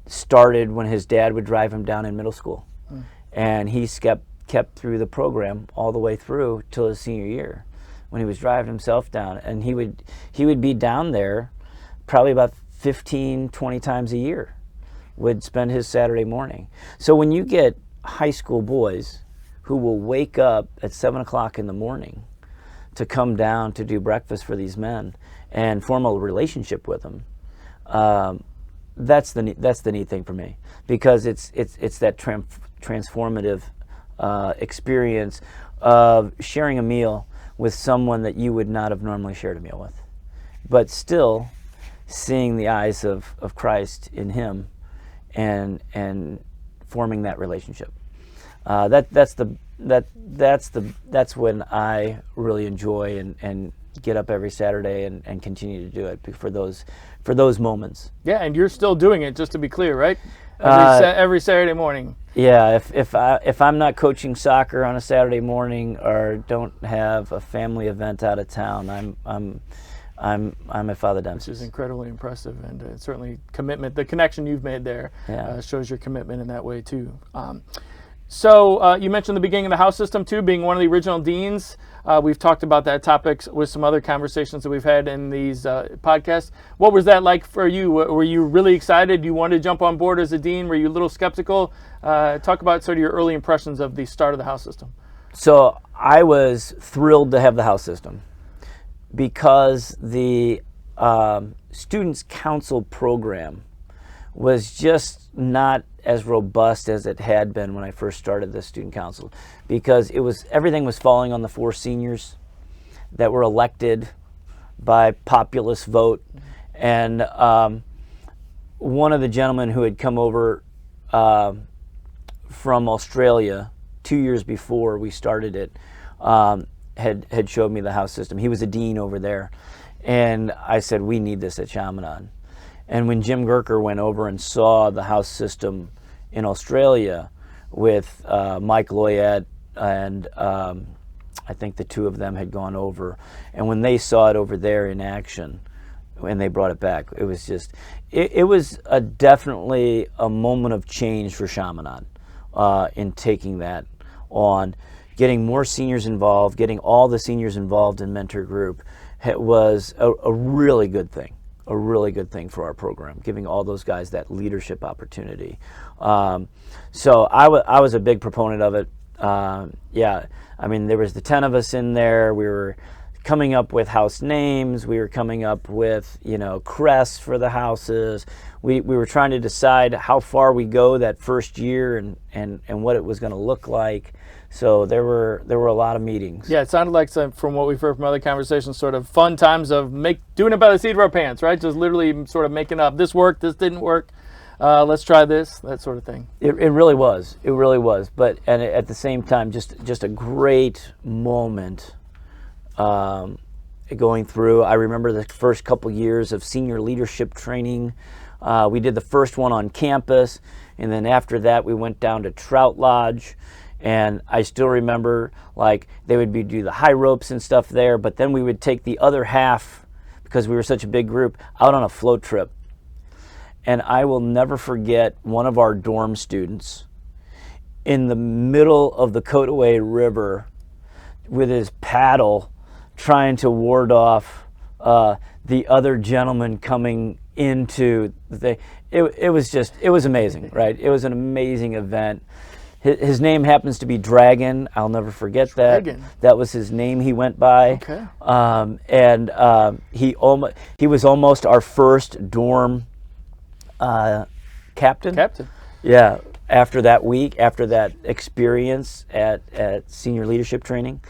started when his dad would drive him down in middle school, and he kept through the program all the way through till his senior year, when he was driving himself down, and he would be down there probably about 15, 20 times a year, would spend his Saturday morning. So when you get high school boys who will wake up at 7 o'clock in the morning to come down to do breakfast for these men and form a relationship with them, that's the neat thing for me, because it's that transformative experience of sharing a meal with someone that you would not have normally shared a meal with, but still seeing the eyes of Christ in him and forming that relationship. That's when I really enjoy and get up every Saturday and continue to do it for those moments. Yeah, and you're still doing it, just to be clear, right? Every Saturday morning. Yeah, if I'm not coaching soccer on a Saturday morning or don't have a family event out of town, I'm at Father Dempsey's. This is incredibly impressive, and certainly commitment. The connection you've made there shows your commitment in that way too. So you mentioned the beginning of the house system too, being one of the original deans. We've talked about that topic with some other conversations that we've had in these podcasts. What was that like for you? Were you really excited? You wanted to jump on board as a dean? Were you a little skeptical? Talk about sort of your early impressions of the start of the house system. So I was thrilled to have the house system, because the Students' Council program was just not as robust as it had been when I first started the Student Council, because everything was falling on the 4 seniors that were elected by populist vote. And one of the gentlemen who had come over from Australia 2 years before we started it had showed me the house system. He was a dean over there, and I said, we need this at Chaminade. And when Jim Gerker went over and saw the house system in Australia with Mike Loyette and I think the two of them had gone over, and when they saw it over there in action and they brought it back, it was just, it was definitely a moment of change for Chaminade in taking that on. Getting more seniors involved, getting all the seniors involved in mentor group was a really good thing. A really good thing for our program, giving all those guys that leadership opportunity. So I was a big proponent of it. Yeah, I mean, there was the 10 of us in there. We were coming up with house names. We were coming up with, crests for the houses. We were trying to decide how far we go that first year and what it was going to look like. So there were a lot of meetings. Yeah, it sounded like from what we've heard from other conversations, sort of fun times of doing it by the seat of our pants, right? Just literally sort of making up, this worked, this didn't work, let's try this, that sort of thing. It really was. It really was. But at the same time, just a great moment going through. I remember the first couple years of senior leadership training. We did the first one on campus, and then after that we went down to Trout Lodge. And I still remember, they would do the high ropes and stuff there, but then we would take the other half, because we were such a big group, out on a float trip. And I will never forget one of our dorm students in the middle of the Coataway River with his paddle trying to ward off the other gentleman coming into the thing. It was amazing, right? It was an amazing event. His name happens to be Dragon. I'll never forget Dragon. That was his name he went by. Okay. He was almost our first dorm captain. Captain. Yeah. After that week, after that experience at senior leadership training,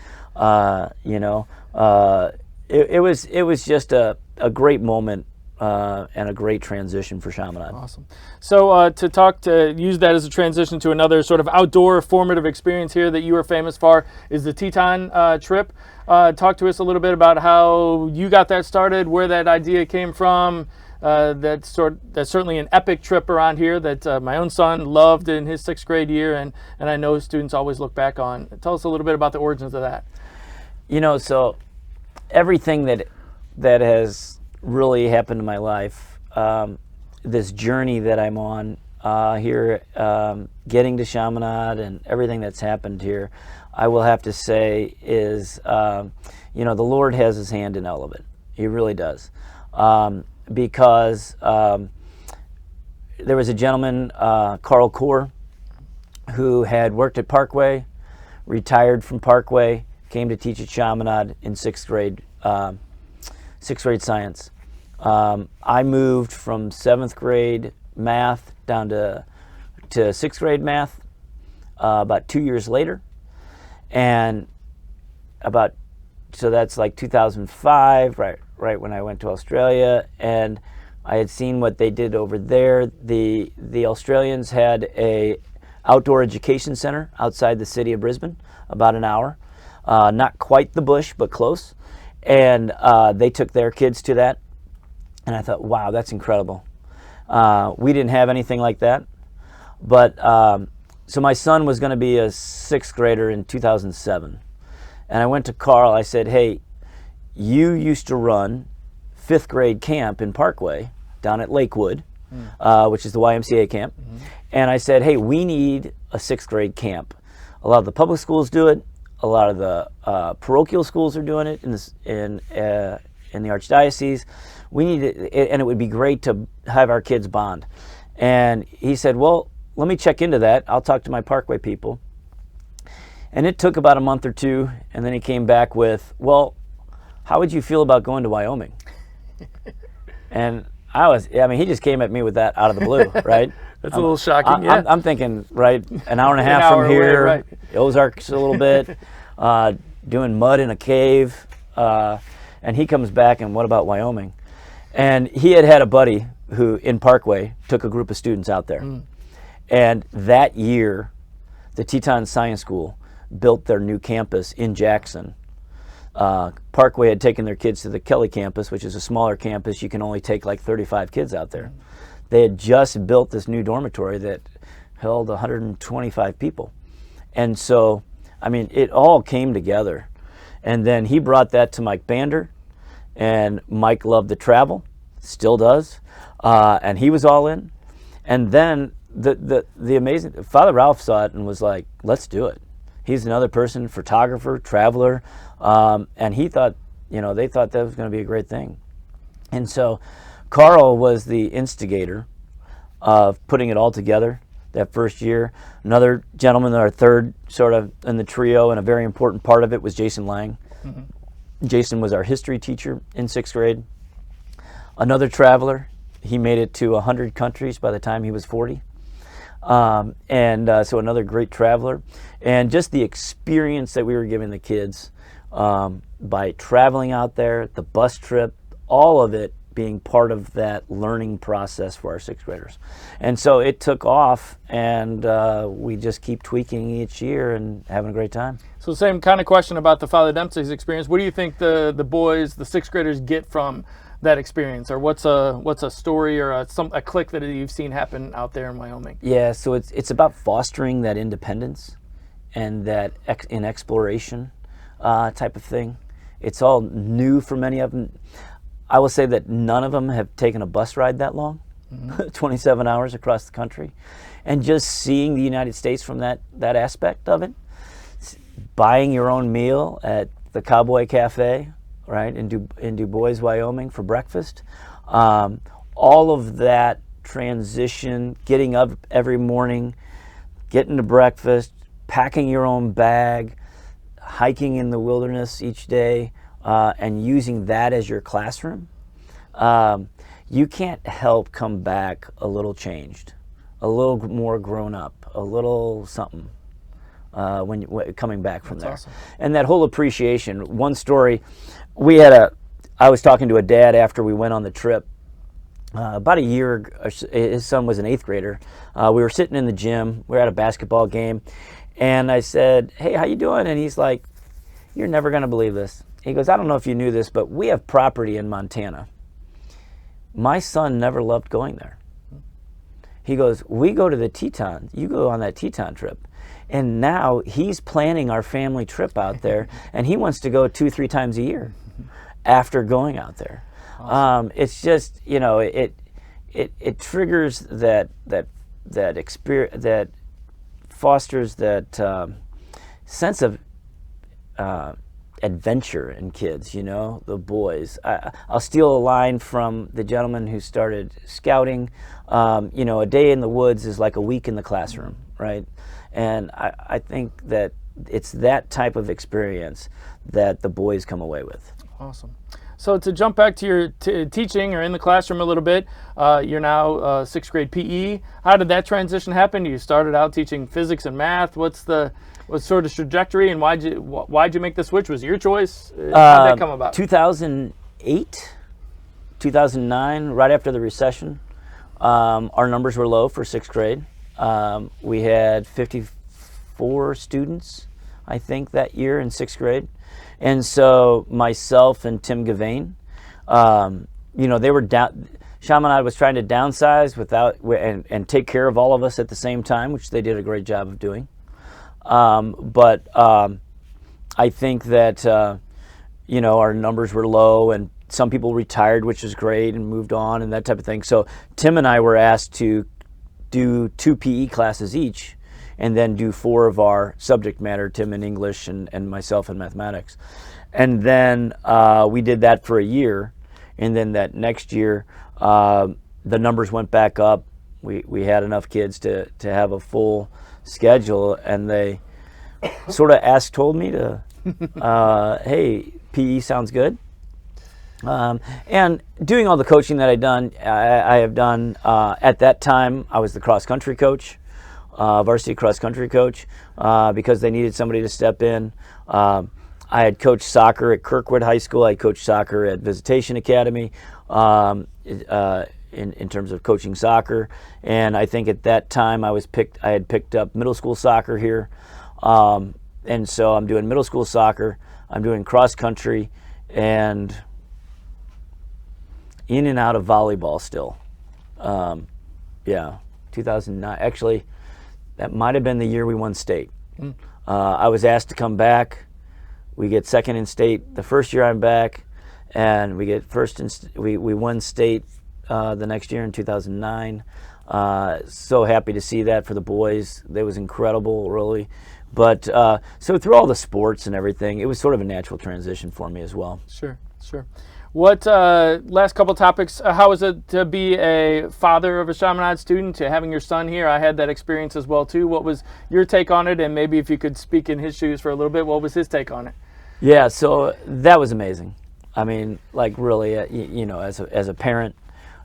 it was just a great moment and a great transition for Chaminade. Awesome. So to use that as a transition to another sort of outdoor formative experience here that you are famous for is the Teton trip. Talk to us a little bit about how you got that started, where that idea came from. That's certainly an epic trip around here that my own son loved in his 6th grade year, and I know students always look back on. Tell us a little bit about the origins of that. So everything that has really happened in my life, this journey that I'm on here, getting to Chaminade and everything that's happened here, I will have to say is, the Lord has his hand in all of it. He really does. Because there was a gentleman, Carl Core, who had worked at Parkway, retired from Parkway, came to teach at Chaminade in 6th grade science. I moved from 7th grade math down to 6th grade math about 2 years later, and so that's like 2005, right when I went to Australia, and I had seen what they did over there. The Australians had a outdoor education center outside the city of Brisbane, about an hour, not quite the bush, but close, and they took their kids to that, and I thought, wow, that's incredible. We didn't have anything like that, but so my son was going to be a 6th grader in 2007, and I went to Carl. I said, hey, you used to run 5th grade camp in Parkway down at Lakewood, which is the YMCA camp. And I said, hey, we need a 6th grade camp. A lot of the public schools do it. A lot of the parochial schools are doing it in the Archdiocese. We need it, and it would be great to have our kids bond. And he said, well, let me check into that. I'll talk to my Parkway people. And it took about a month or two, and then he came back with, well, how would you feel about going to Wyoming? And he just came at me with that out of the blue, right? That's a little shocking, yeah. I'm thinking, right, an hour and a half from here, away, right. Ozarks a little bit, doing mud in a cave, and he comes back, and what about Wyoming? And he had a buddy who, in Parkway, took a group of students out there. And that year, the Teton Science School built their new campus in Jackson. Parkway had taken their kids to the Kelly campus, which is a smaller campus. You can only take like 35 kids out there. They had just built this new dormitory that held 125 people. And so, it all came together. And then he brought that to Mike Bander, and Mike loved to travel, still does, and he was all in. And then the amazing, Father Ralph saw it and was like, let's do it. He's another person, photographer, traveler, and he thought, they thought that was going to be a great thing. And so Carl was the instigator of putting it all together that first year. Another gentleman, our third sort of in the trio, and a very important part of it was Jason Lang. Jason was our history teacher in 6th grade. Another traveler. He made it to 100 countries by the time he was 40. So another great traveler. And just the experience that we were giving the kids by traveling out there, the bus trip, all of it being part of that learning process for our 6th graders. And so it took off, and we just keep tweaking each year and having a great time. So same kind of question about the Father Dempsey's experience. What do you think the boys, the 6th graders, get from that experience, or what's a story or a click that you've seen happen out there in Wyoming? Yeah, so it's about fostering that independence and that in exploration type of thing. It's all new for many of them. I will say that none of them have taken a bus ride that long, 27 hours across the country, and just seeing the United States from that aspect of it, buying your own meal at the Cowboy Cafe, right, in Du Bois, Wyoming for breakfast. All of that transition, getting up every morning, getting to breakfast, packing your own bag, hiking in the wilderness each day, and using that as your classroom, you can't help come back a little changed, a little more grown up, a little something when coming back from there. Awesome. And that whole appreciation. One story, we had I was talking to a dad after we went on the trip. About a year, his son was an 8th grader. We were sitting in the gym. We were at a basketball game. And I said, hey, how you doing? And he's like, you're never going to believe this. He goes, I don't know if you knew this, but we have property in Montana. My son never loved going there. He goes, we go to the Teton. You go on that Teton trip. And now he's planning our family trip out there, and he wants to go 2-3 times a year after going out there. Awesome. It's just, you know, it triggers that experience, that fosters that sense of adventure in kids, you know, the boys. I'll steal a line from the gentleman who started scouting. You know, a day in the woods is like a week in the classroom, right? And I think that it's that type of experience that the boys come away with. Awesome. So to jump back to your teaching or in the classroom a little bit, you're now 6th grade PE. How did that transition happen? You started out teaching physics and math. What's sort of trajectory, and why'd you make the switch? Was it your choice? How'd that come about? 2008, 2009, right after the recession, our numbers were low for 6th grade. We had 54 students, I think, that year in 6th grade. And so myself and Tim Gavain, you know, they were down. Chaminade was trying to downsize and take care of all of us at the same time, which they did a great job of doing. But I think that you know, our numbers were low, and some people retired, which was great, and moved on and that type of thing. So Tim and I were asked to do 2 PE classes each, and then do 4 of our subject matter, Tim in English and myself in mathematics. And then we did that for a year, and then that next year the numbers went back up. We had enough kids to have a full schedule, and they sort of told me to, hey, PE sounds good. And doing all the coaching that I have done, at that time I was the cross-country coach. Varsity cross-country coach, because they needed somebody to step in. I had coached soccer at Kirkwood High School. I coached soccer at Visitation Academy in terms of coaching soccer. And I think at that time I had picked up middle school soccer here. And so I'm doing middle school soccer. I'm doing cross-country and in and out of volleyball still. Yeah, 2009. Actually, that might have been the year we won state. I was asked to come back. We get second in state the first year I'm back, and we get first in we won state the next year in 2009. So happy to see that for the boys. That was incredible, really. But so through all the sports and everything, it was sort of a natural transition for me as well. Sure, sure. What, last couple topics, how is it to be a father of a Chaminade student, to having your son here? I had that experience as well too. What was your take on it? And maybe if you could speak in his shoes for a little bit, what was his take on it? Yeah, so that was amazing. I mean, like really, you know, as a parent,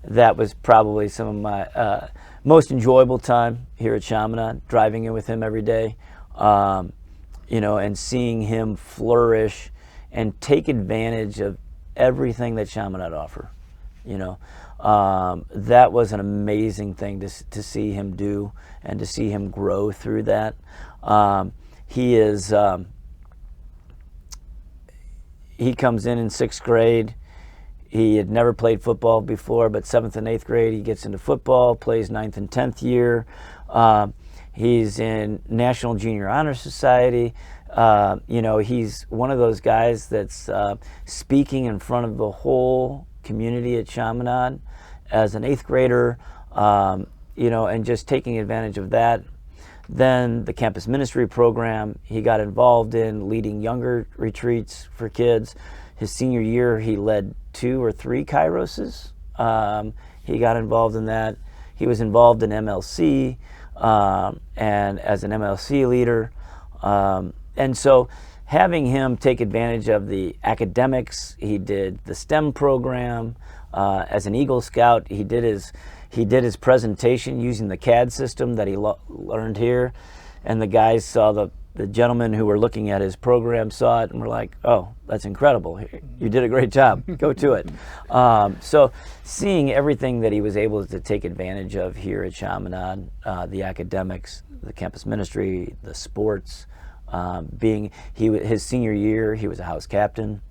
that was probably some of my most enjoyable time here at Chaminade, driving in with him every day, you know, and seeing him flourish and take advantage of everything that Chaminade offer, you know. That was an amazing thing to see him do and to see him grow through that. He comes in 6th grade. He had never played football before, but 7th and 8th grade he gets into football, plays 9th and 10th year. He's in National Junior Honor Society. You know, he's one of those guys that's speaking in front of the whole community at Chaminade as an 8th grader, you know, and just taking advantage of that. Then the campus ministry program he got involved in, leading younger retreats for kids. His senior year he led 2 or 3 Kairoses. He got involved in that. He was involved in MLC and as an MLC leader. And so having him take advantage of the academics, he did the STEM program. As an Eagle Scout, he did his presentation using the CAD system that he learned here. And the guys saw the gentlemen who were looking at his program saw it and were like, "Oh, that's incredible! You did a great job. Go to it." So seeing everything that he was able to take advantage of here at Chaminade, the academics, the campus ministry, the sports, his senior year, he was a house captain.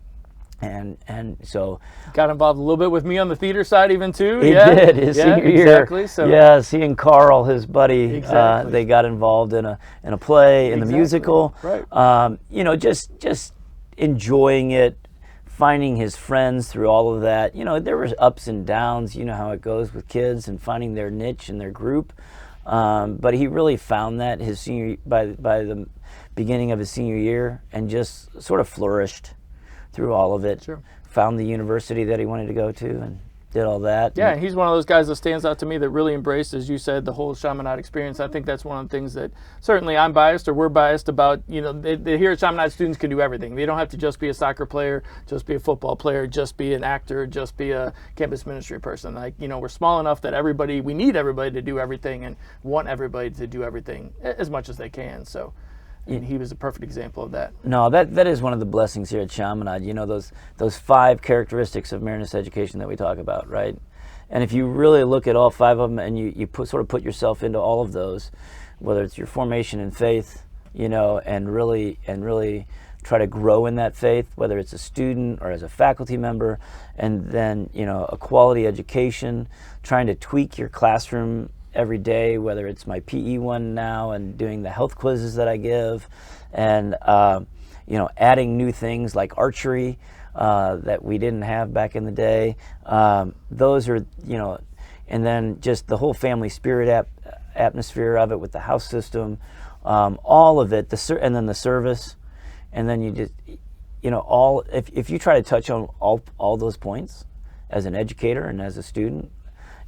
And so got involved a little bit with me on the theater side even too. He did his senior year. Exactly. So yes, he and Carl, his buddy, exactly. They got involved in a play, in the musical. Right. You know, just enjoying it, finding his friends through all of that. You know, there was ups and downs. You know how it goes with kids and finding their niche and their group. But he really found that by the beginning of his senior year, and just sort of flourished through all of it. Sure. Found the university that he wanted to go to and did all that. Yeah, he's one of those guys that stands out to me that really embraced, as you said, the whole Chaminade experience. I think that's one of the things that certainly I'm biased, or we're biased about. You know, they here at Chaminade, students can do everything. They don't have to just be a soccer player, just be a football player, just be an actor, just be a campus ministry person. Like, you know, we're small enough that we need everybody to do everything and want everybody to do everything as much as they can. So, and he was a perfect example of that. No, that is one of the blessings here at Chaminade. You know, those 5 characteristics of Marinist education that we talk about, right? And if you really look at all 5 of them, and you sort of put yourself into all of those, whether it's your formation in faith, you know, and really try to grow in that faith, whether it's a student or as a faculty member, and then, you know, a quality education, trying to tweak your classroom every day, whether it's my PE one now and doing the health quizzes that I give, and you know, adding new things like archery that we didn't have back in the day. Those are, you know, and then just the whole family spirit atmosphere of it with the house system, all of it, and then the service, and then you just, you know, if you try to touch on all those points as an educator and as a student,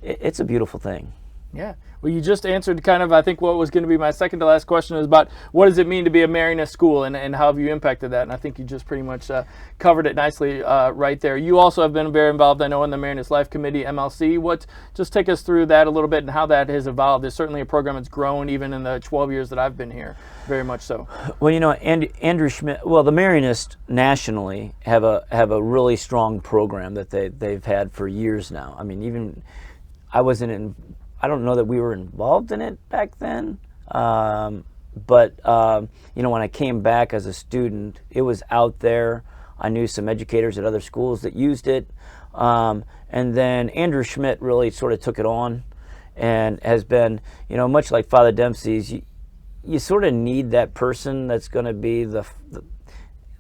it's a beautiful thing. Yeah. Well, you just answered kind of, I think, what was going to be my second to last question is about what does it mean to be a Marinist school, and how have you impacted that? And I think you just pretty much covered it nicely right there. You also have been very involved, I know, in the Marinist Life Committee, MLC. Just take us through that a little bit and how that has evolved. It's certainly a program that's grown even in the 12 years that I've been here, very much so. Well, you know, Andrew Schmidt, well, the Marinists nationally have a really strong program that they've had for years now. I mean, even I don't know that we were involved in it back then, but you know, when I came back as a student, it was out there. I knew some educators at other schools that used it, and then Andrew Schmidt really sort of took it on, and has been, you know, much like Father Dempsey's. You sort of need that person that's going to be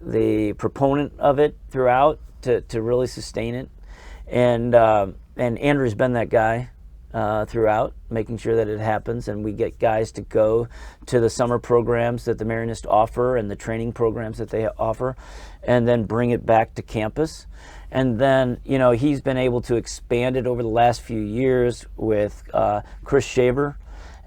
the proponent of it throughout to really sustain it, and Andrew's been that guy. Throughout, making sure that it happens, and we get guys to go to the summer programs that the Marinists offer and the training programs that they offer, and then bring it back to campus. And then, you know, he's been able to expand it over the last few years with Chris Shaver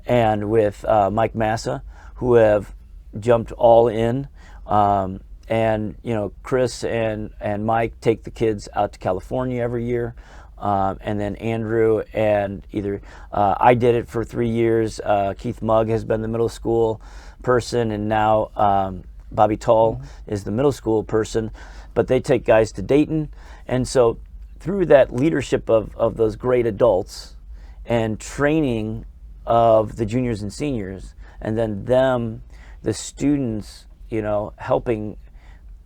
and with Mike Massa, who have jumped all in. And, you know, Chris and Mike take the kids out to California every year. And then Andrew and I did it for 3 years. Keith Mugg has been the middle school person, and now Bobby Tall is the middle school person. But they take guys to Dayton, and so through that leadership of those great adults and training of the juniors and seniors, and then the students, you know, helping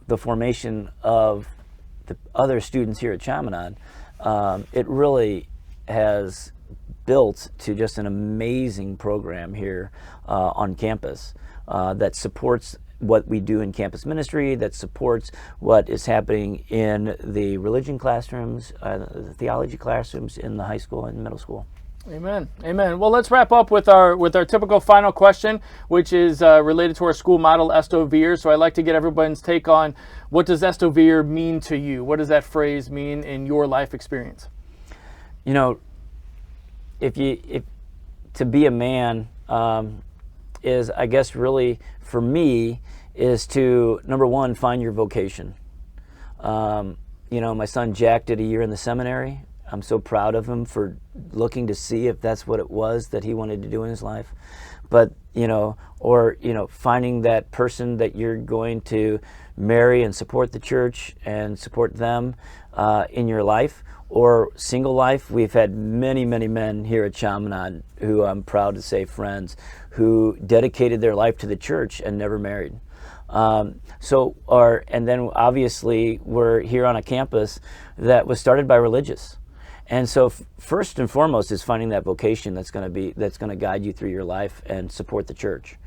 the formation of the other students here at Chaminade. It really has built to just an amazing program here on campus that supports what we do in campus ministry, that supports what is happening in the religion classrooms, the theology classrooms in the high school and middle school. Amen. Amen. Well, let's wrap up with our typical final question, which is related to our school model, Esto Vir. So I'd like to get everyone's take on, what does Esto Vir mean to you? What does that phrase mean in your life experience? You know, if to be a man is, I guess, really for me, is to, number one, find your vocation. You know, my son Jack did a year in the seminary. I'm so proud of him for looking to see if that's what it was that he wanted to do in his life. But or finding that person that you're going to marry and support the church and support them in your life, or single life. We've had many, many men here at Chaminade who I'm proud to say friends who dedicated their life to the church and never married. And then obviously we're here on a campus that was started by religious. And so first and foremost is finding that vocation that's going to guide you through your life and support the church.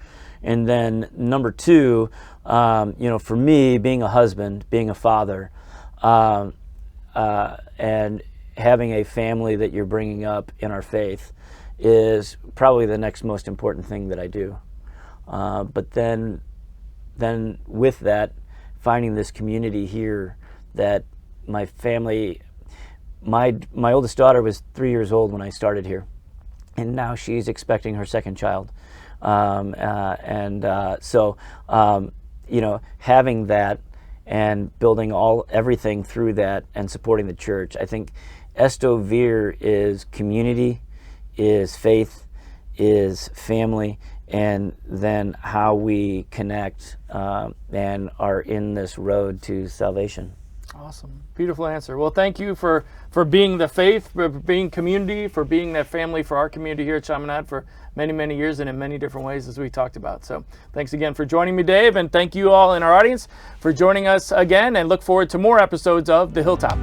And then number two, for me, being a husband, being a father, and having a family that you're bringing up in our faith is probably the next most important thing that I do. But then with that, finding this community here that my family, my oldest daughter was 3 years old when I started here, and now she's expecting her second child. Having that and building everything through that and supporting the church, I think Esto Vir is community, is faith, is family, and then how we connect and are in this road to salvation. Awesome. Beautiful answer. Well, thank you for being the faith, for being community, for being that family for our community here at Chaminade for many, many years and in many different ways, as we talked about. So thanks again for joining me, Dave, and thank you all in our audience for joining us again, and look forward to more episodes of The Hilltop.